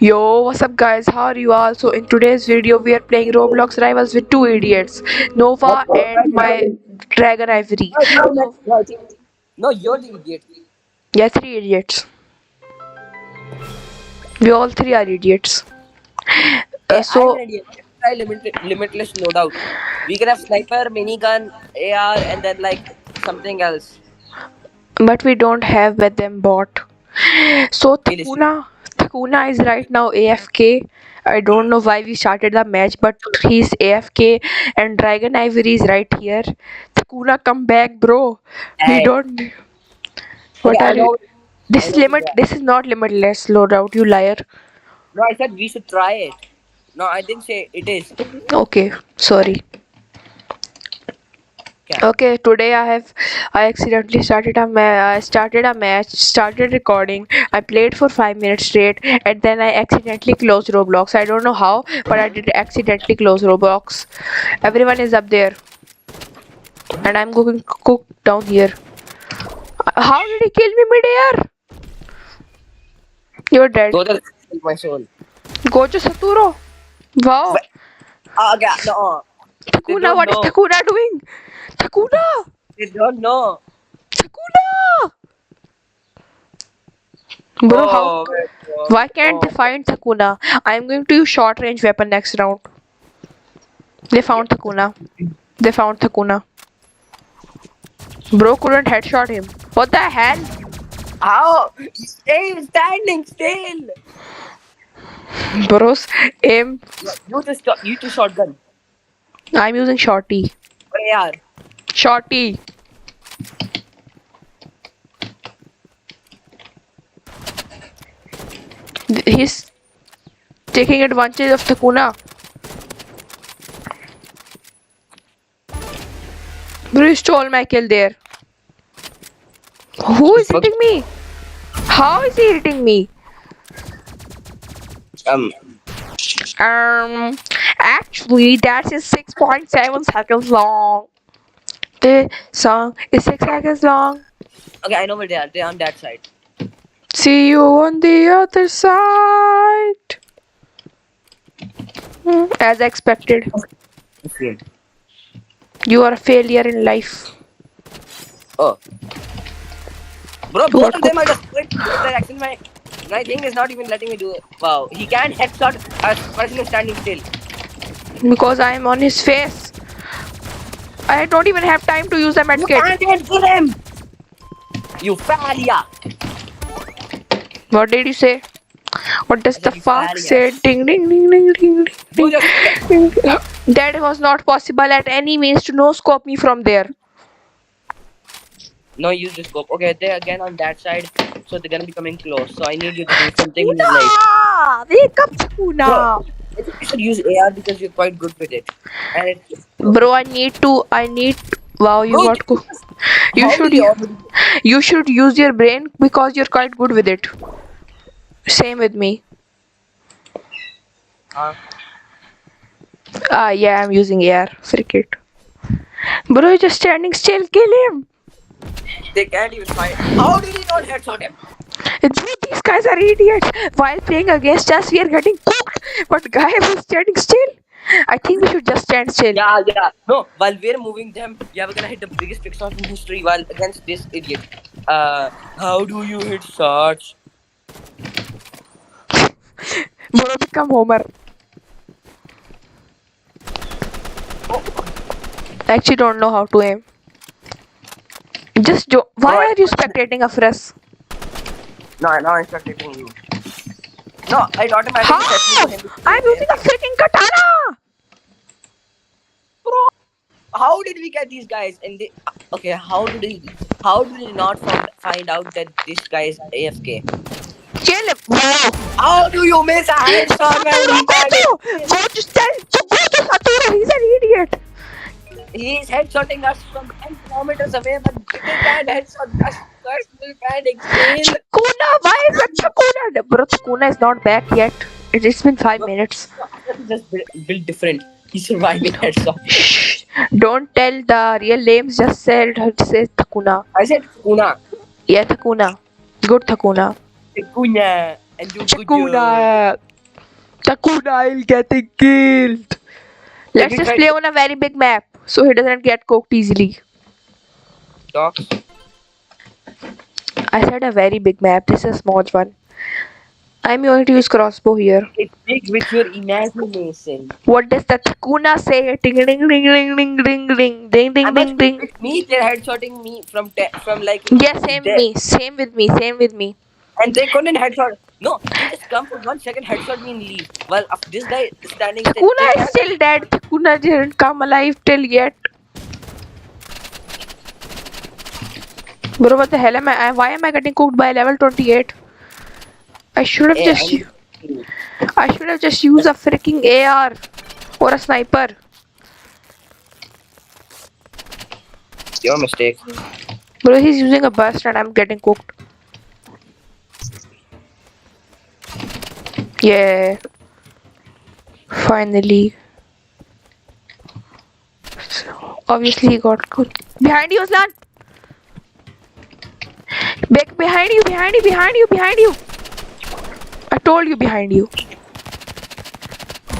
Yo, what's up guys? How are you all? So in today's video we are playing Roblox Rivals with two idiots, Nova and my Dragon Ivory. So No, I think, no, you're the idiot. yeah, three idiots. We all three are idiots. Hey, I'm an So idiot. Let's try limitless loadout. We can have sniper, minigun, AR, and then like something else. but we don't have with them bot. So Realistic. Takuna is right now AFK. I don't know why we started the match, but he's AFK and Dragon Ivory is right here. Takuna, come back, bro. We Hey, don't. okay, What I are you? know, I This is know we limit. got. This is not limitless loadout. You liar. No, I said we should try it. No, I didn't say it is. Okay, sorry. Okay. Okay, today I accidentally started I started a match, started recording. I played for 5 minutes straight, and then I accidentally closed Roblox. I don't know how, but I did accidentally close Roblox. Everyone is up there, and I'm going to cook down here. How did he kill me midair? You're dead. Go to my soul. Gojo Saturo. Wow. Okay, no. They Takuna, don't what is know. Takuna doing? Takuna! They don't know. Takuna! Bro, how? Oh, my God. Why can't they Oh. find Takuna? I'm going to use short range weapon next round. They Yeah. found Takuna. They found Takuna. Bro couldn't headshot him. What the hell? How? Stay standing still. Bros, aim. You just shotgun. I'm using shorty. AR. Shorty. He's taking advantage of Takuna. Bro, he stole my kill there. Who is hitting me? How is he hitting me? Actually, that is 6.7 seconds long. The song is 6 seconds long. Okay, I know where they are. They're on that side. See you on the other side. As expected, Okay. you are a failure in life. Oh. Bro, You both got of them are cooked. just going to the direction. My thing is not even letting me do it. Wow. He can't headshot a person who's standing still. Because I am on his face. I don't even have time to use the You medkit. can't even kill him. You failure. What did you say? What does I the said you fuck failure. say? Ding ding ding ding ding You ding. just ding. That was not possible at any means to no scope me from there. no use the scope. Okay, they're again on that side, so they're gonna be coming close. So I need you to do something in your life. Takuna! Wake up, Bro, Takuna! I think you should use AR because you're quite good with it. And it's Bro, I need. Wow, you bro, got. You how do should. you already You should use your brain because you're quite good with it. Same with me. Yeah, I'm using air. Frick it. Bro, you're just standing still. Kill him. they can't even fight. How did he not headshot him? These guys are idiots. While playing against us, we are getting cooked. But guy was standing still. I think we should just stand still. Yeah. No, while we're moving them, yeah, we're gonna hit the biggest trick shot in history while against this idiot. How do you hit shots? Bro, become Homer. I actually don't know how to aim. Just do. Why Bro, are you spectating Afras? no, I'm spectating you. No, it automatically sets me How? to him. I'm using a freaking katana. Bro, how did we get these guys? And they, okay, how did he not find out that this guy is AFK? Kill him. Wow. How do you miss a headshot when Saturo, he can't? Go to Saturo. He's an idiot. He's headshotting us from 10 kilometers away, but they can't headshot us. Guys, we're standing still. Chakuna, why is that Chakuna? Bro, Chakuna is not back yet. It's been 5 minutes. Just built different. He's surviving headshot. Shh. Don't tell the real names. Just say Takuna. I said Kuna. Yeah, Takuna. Good Takuna. Kuna. And you good job. Chakuna. Takuna is getting killed. Let Let's me just try play to on a very big map so he doesn't get cooked easily. talk. I said a very big map. This is a small one. I'm going to use crossbow here. It's big with your imagination. What does the Takuna say? Ding ding ding ding ding ding ding ding ding But ding ding. with me, they're headshotting me from like Yeah, same there, me. Same with me. Same with me. and they couldn't headshot. No, they just come for 1 second, headshot me and leave. Well, this guy is standing still. Takuna They is can't. still dead. Takuna didn't come alive till yet. Bro, what the hell am I? Why am I getting cooked by level 28? I should have Hey, just. I should have just used a freaking AR or a sniper. your mistake. Bro, he's using a burst and I'm getting cooked. Yeah. Finally. Obviously, he got cooked. Behind you, Aslan! Back behind you, behind you, behind you, behind you! I told you behind you.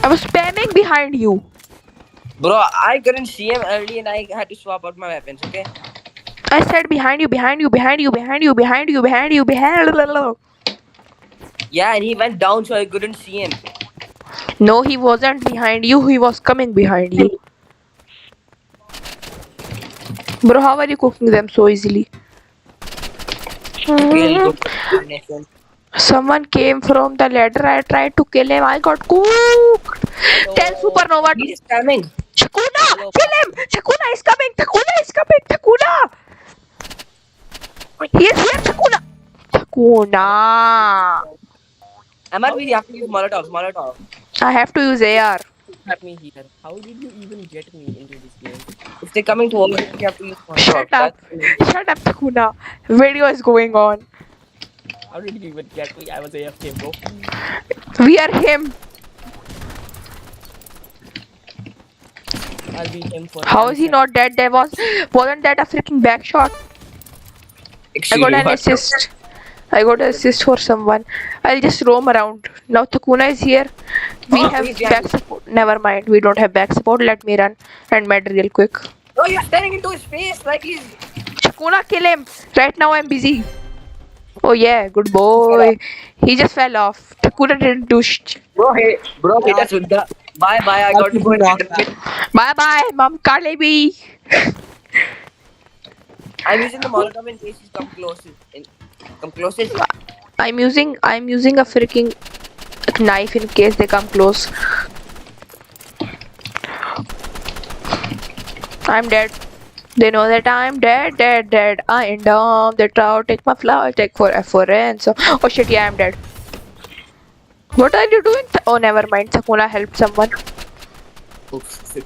I was spamming behind you. Bro, I couldn't see him early and I had to swap out my weapons, okay? I said behind you, behind you, behind you, behind you, behind you, behind you, behind. Yeah, and he went down so I couldn't see him. No, he wasn't behind you. He was coming behind you. Bro, how are you cooking them so easily? Real good combination. Someone came from the ladder. I tried to kill him. I got cooked. Tell Supernova. He's coming. Takuna, Hello. kill him. Takuna is coming. Takuna is coming. Takuna. He is here. Takuna. Takuna. Ahmad, we have to use Molotov. I have to use AR. Got me here. How did you even get me into this game? If they're coming towards us, we have to use Molotov. Shut up. Shut up, Takuna. Video is going on. How did you even get me? I was AFK, bro. We are him. I'll beat him for How is he not dead? Wasn't that a freaking back shot? I Excuse got me. an assist. I got an assist for someone. I'll just roam around. Now Takuna is here. We have he's behind back support. Never mind. We don't have back support. Let me run and med real quick. Oh, you're staring into his face like he's. Takuna, kill him. Right now I'm busy. Oh yeah, good boy. He just fell off. Takuna didn't do shit. Bro, hit us with the. Bye. I got to go and get the. Bye bye, mom. Kalebi. I'm using the Molotov in case he's come closest. Come closest. I'm using a freaking knife in case they come close. I'm dead. They know that I'm dead. I am dumb. They try to take my flower, take for ransom. Oh shit, yeah, I'm dead. What are you doing? Oh, never mind. Takuna helped someone. Oops.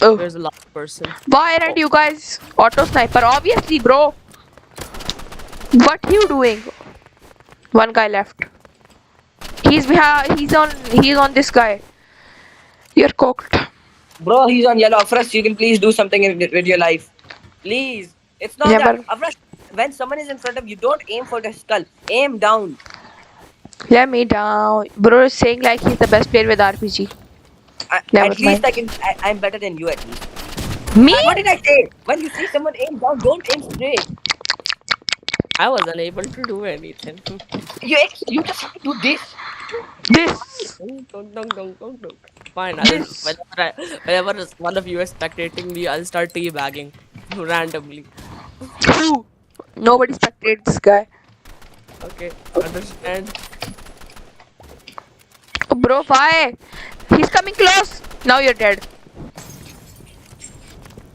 Oh, There's a last person. why aren't you guys auto sniper? Obviously, bro. What you doing? One guy left. He's behind. He's on this guy. You're cooked. Bro, he's on yellow. Afresh, you can please do something with your life. Please. It's not Never. that. Afresh, when someone is in front of you, don't aim for the skull. Aim down. Let me down. Bro is saying like he's the best player with RPG. Never At least mind. I'm better than you at least. Me? What did I say? When you see someone aim down, don't aim straight. I was unable to do anything. You just have to do this. This. Don't. Fine. Whenever one of you is spectating me, I'll start teabagging randomly. Who? Nobody spectated this guy. Okay, understand? Oh, bro, why? He's coming close. Now you're dead.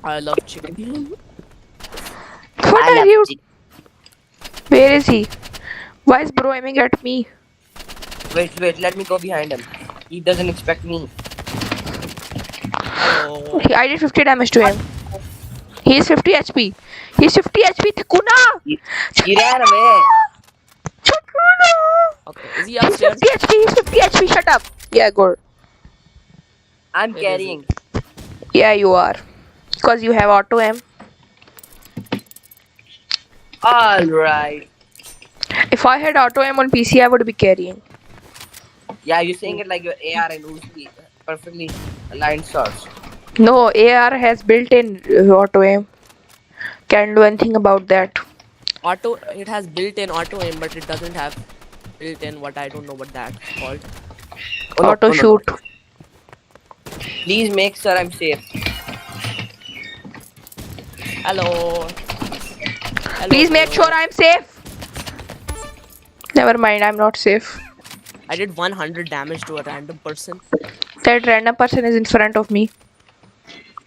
I love chicken. What are you? Where is he? Why is bro aiming at me? Wait, let me go behind him. He doesn't expect me. Oh, I did 50 damage to him. He is 50 HP. He's 50 HP. Takuna! He ran away. Takuna! okay. Is he He's upstairs? 50 HP. He's 50 HP. Shut up. Yeah, good. I'm Where is carrying. Yeah, you are. Because you have auto aim. Alright. If I had auto aim on PC, I would be carrying. Yeah, you're saying it like your AR and Uzi perfectly aligned shots. No, AR has built-in auto aim. Can't do anything about that. Auto, it has built-in auto aim, but it doesn't have built-in what I don't know what that's called. Oh no, Auto no, no, no. shoot. Please make sure I'm safe. Hello. Hello. Please make hello. sure I'm safe. Never mind, I'm not safe. I did 100 damage to a random person. That random person is in front of me.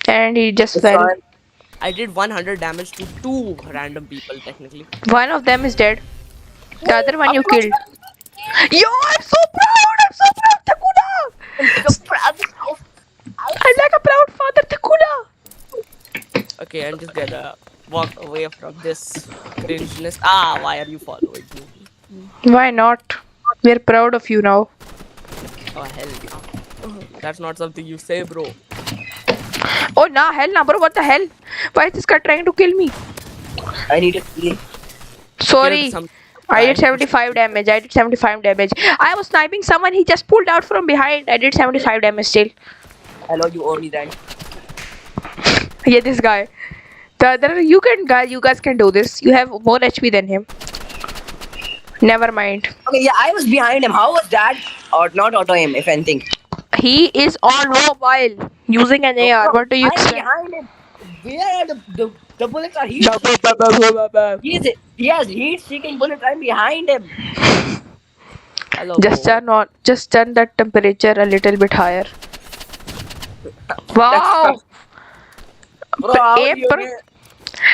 And he just It's fell. fine. I did 100 damage to 2 random people technically. One of them is dead. The other one you killed. Yo, I'm so proud! I'm so proud, Takuna! I'm so proud of I'm like a proud father, Takuna! Okay, I'm just gonna walk away from this cringeness. Ah, why are you following me? Why not? We're proud of you now. Oh hell no. That's not something you say, bro. Oh, nah, hell nah, bro, what the hell? Why is this guy trying to kill me? I need to heal. Sorry. Killed some I did guy. 75 damage. I did 75 damage. I was sniping someone. He just pulled out from behind. I did 75 damage still. Hello, you owe me that. Yeah, this guy. The other, you guys can do this. You have more HP than him. Never mind. Okay, yeah, I was behind him. How was that? Or not auto aim, if anything. He is on mobile using an AR. What do you I'm expect? behind him. Where are the bullets are heat? He has heat-seeking bullets. I'm behind him. Hello, Just bro. turn that temperature a little bit higher. Wow. Bro, how do you April. get-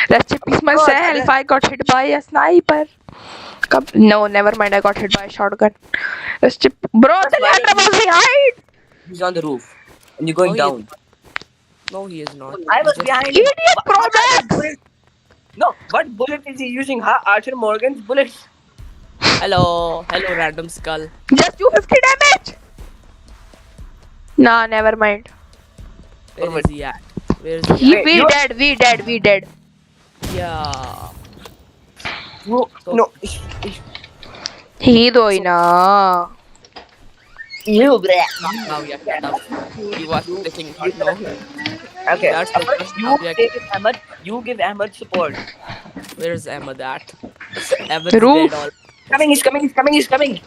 Rest in peace myself. I got hit by a sniper. No, never mind. I got hit by a shotgun. Bro, the ladder was behind. He's on the roof. And you're going Oh, he is down. No, he is not. I was Just- behind him. Idiot, Pro What Max. bullet- No, what bullet is he using? Archer Morgan's bullets? Hello, hello, random skull. Just do 50 damage. Nah, never mind. Where is he at? Where is he at? We you- dead. We dead. We dead. Yeah. No, So- no. He doing na. You, bruh. Now we are cut off. You are clicking hard, no? Okay, That's the Ahmed, first you object. take it, Ahmed. You give Ahmed support. Where's Ahmed at? Ahmed's Roof. dead all. He's coming.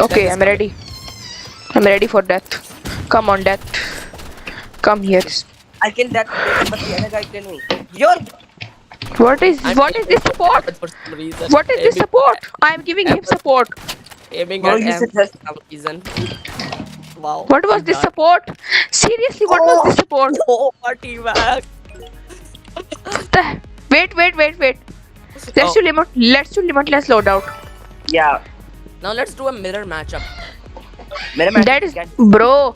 Okay, is I'm ready. I'm ready for death. Come on, death. Come here. I killed that, but the other guy killed me. You're What is I'm this support? Ahmed for some reason. What is this Aiming- support? I'm giving him support. Aiming Bro, at you Ahmed said for some reason. Wow. What was I'm this done. support? Seriously, what was this support? Oh, party back. Wait. Let's Oh. do limitless loadout. yeah. Now let's do a mirror matchup. Mere man That is, can bro.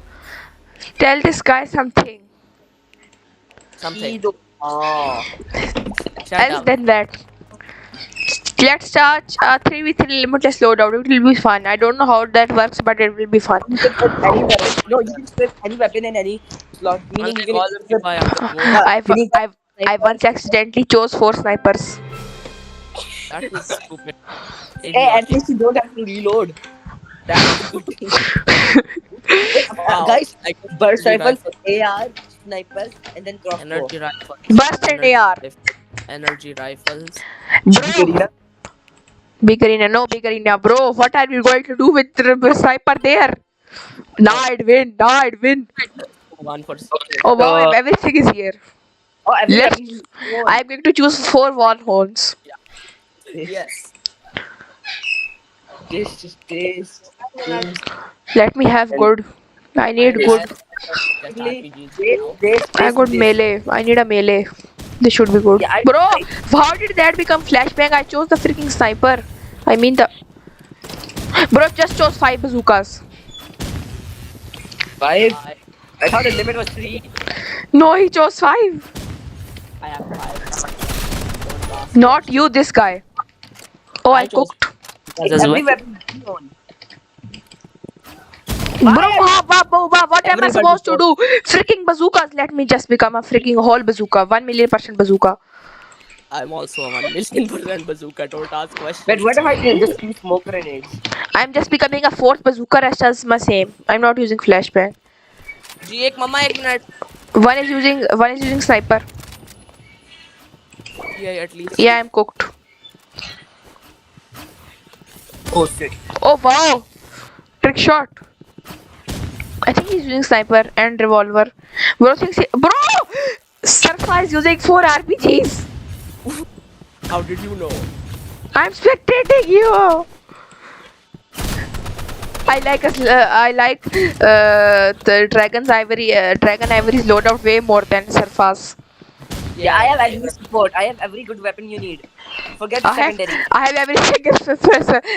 Tell this guy something. see Something. the. Oh. Shut Else up. than that. Let's start 3v3 limitless loadout. It will be fun. I don't know how that works, but it will be fun. You can put any weapon. No, you can put any weapon in any slot. Meaning you Unlike can. all of you, I have to go. I once accidentally chose 4 snipers. That is stupid. Hey, at least you don't have to reload. That's a good thing. Wow. Guys, Like, burst energy rifles, rifle. AR, snipers, and then crossbow. Energy rifles. Burst and energy AR. Energy rifles. Bro, big arena, no big arena, bro. What are we going to do with the sniper there? Now I'd win. One for Oh wow, everything is here. Oh, every Let's. weapon is one. I'm going to choose 4 wall horns. Yes. This. Let me have good. I need good. Just Really? RPGs. I got melee. I need a melee. This should be good. Yeah, Bro, how did that become flashbang? I chose the freaking sniper. I mean the. Bro, just chose 5 bazookas. 5. I thought the limit was 3. No, he chose 5. I have 5. Not you, this guy. Oh, I chose- cooked. As Every well. weapon is one. Bro, what am I Everybody supposed to do? Freaking bazookas. Let me just become a freaking whole bazooka. 1,000,000% bazooka. I'm also a 1,000,000% bazooka. Don't ask But questions. what if I can just use smoke grenades? I'm just becoming a fourth bazooka. Rest as my same. I'm not using flashbang. जी एक मम्मा एक minute. One is using sniper. Yeah, at least. Yeah, I'm cooked. Oh shit. Oh wow! Trick shot. I think he's using sniper and revolver. Bro! Surfa is using 4 RPGs. How did you know? I'm spectating you. I like the Dragon Ivory's loadout way more than Surfa's. Yeah, I have every support. I have every good weapon you need. Forget the I have secondary. I have every single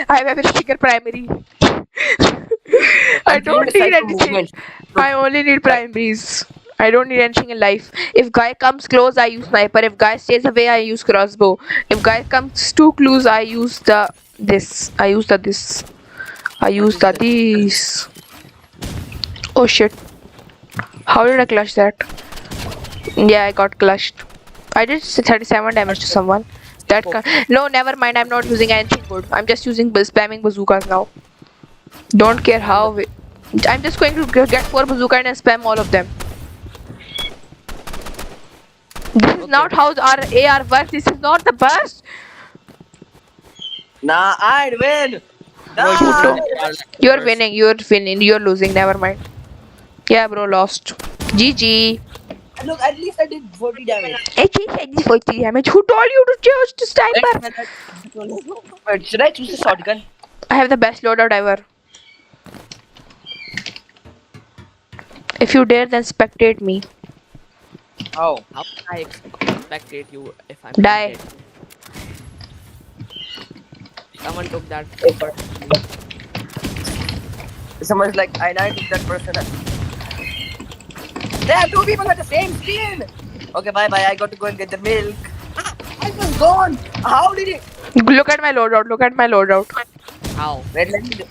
I have every single primary. I I'm feeling don't the need cycle anything. movement. I only need primaries. I don't need anything in life. If guy comes close, I use sniper. If guy stays away, I use crossbow. If guy comes too close, I use the this. I use the this. I use the this. Oh shit! How did I clutch that? Yeah, I got clutched. I did 37 damage to someone. No, never mind. I'm not using anything good. I'm just using spamming bazookas now. Don't care how. I'm just going to get 4 bazooka and spam all of them. This is not how our AR works. This is not the burst. Nah, I'd win. Bro, Nah. You're winning. You're winning. You're losing. Never mind. Yeah, bro, lost. GG. Look, at least I did 40 damage. I did 40 damage. Who told you to choose the sniper? But should I choose the shotgun? I have the best loadout ever. If you dare, then spectate me. Oh. How can I spectate you if I'm Die. dead? Someone took that. Someone's like, I took that person. There are 2 people at the same screen. Okay, bye bye. I got to go and get the milk. I was gone. How did it? Look at my loadout. Look at my loadout. How? Wait, let me do.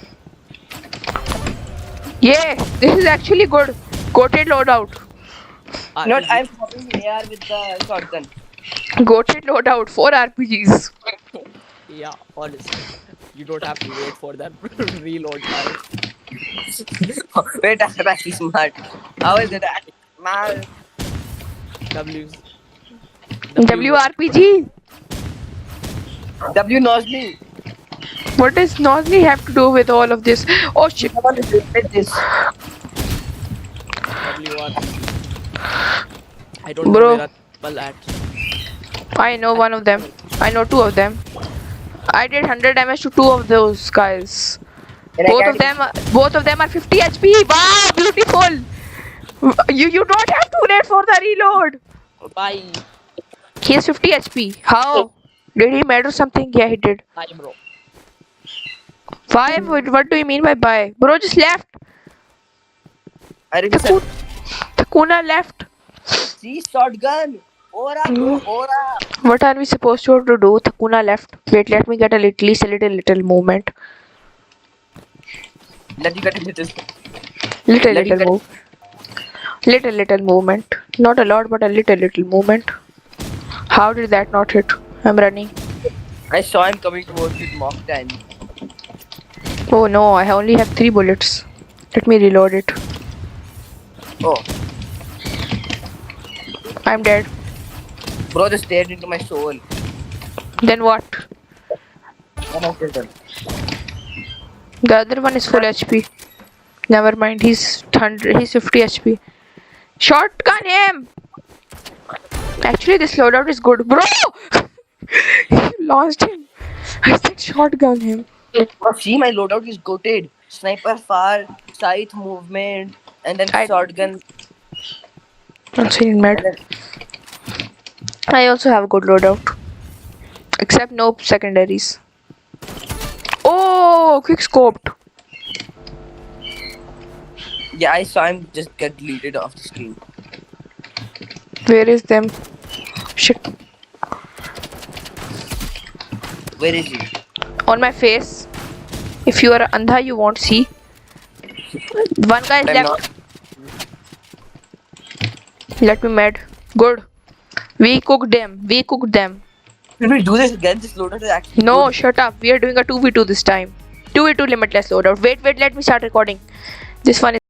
Yeah, this is actually good. Goated loadout. Not, I'm swapping the AR with the shotgun. Goated loadout. 4 RPGs. Yeah, honestly. You don't have to wait for that reload time. Wait, I'm actually smart. How is it? Man. W's. WRPG. W knows me. What does Nosley have to do with all of this? Oh shit. Someone is with this. WR. I don't Bro. know where people at. I know one of them. I know 2 of them. I did 100 damage to 2 of those guys. And I Both of them are 50 HP. Wow, beautiful. You don't have to wait for the reload. Bye. He has 50 HP. How? Did he matter something? Yeah, he did. Bye, bro. Why? What do you mean by bye? Bro just left. I really said, Takuna left. see shotgun. Ora, bro, ora. What are we supposed to do? Takuna left. Wait, let me get at least a little movement. Let you get a little. Little Let you get- move. Little movement. Not a lot, but a little movement. How did that not hit? I'm running. I saw him coming towards you, Mach 10. Oh no, I only have 3 bullets. Let me reload it. Oh, I'm dead. bro just stared into my soul. Then what? One of them. The other one is full HP. Never mind, he's 50 HP. Shotgun him! Actually, this loadout is good. Bro! You lost him. I said shotgun him. Bro, see, my loadout is goated. Sniper far, scythe movement, and then shotgun. I'm saying mad. And then, I also have a good loadout. Except no secondaries. Oh, quick scoped. yeah, I saw him just get deleted off the screen. Where is them? Shit. Where is he? On my face. If you are andha, you won't see. One guy is I'm left. Let me mad. Good. We cooked them. Should we do this again? This loadout is actually No, good. shut up. We are doing a 2v2 this time. 2v2 limitless loadout. Wait, let me start recording. This one is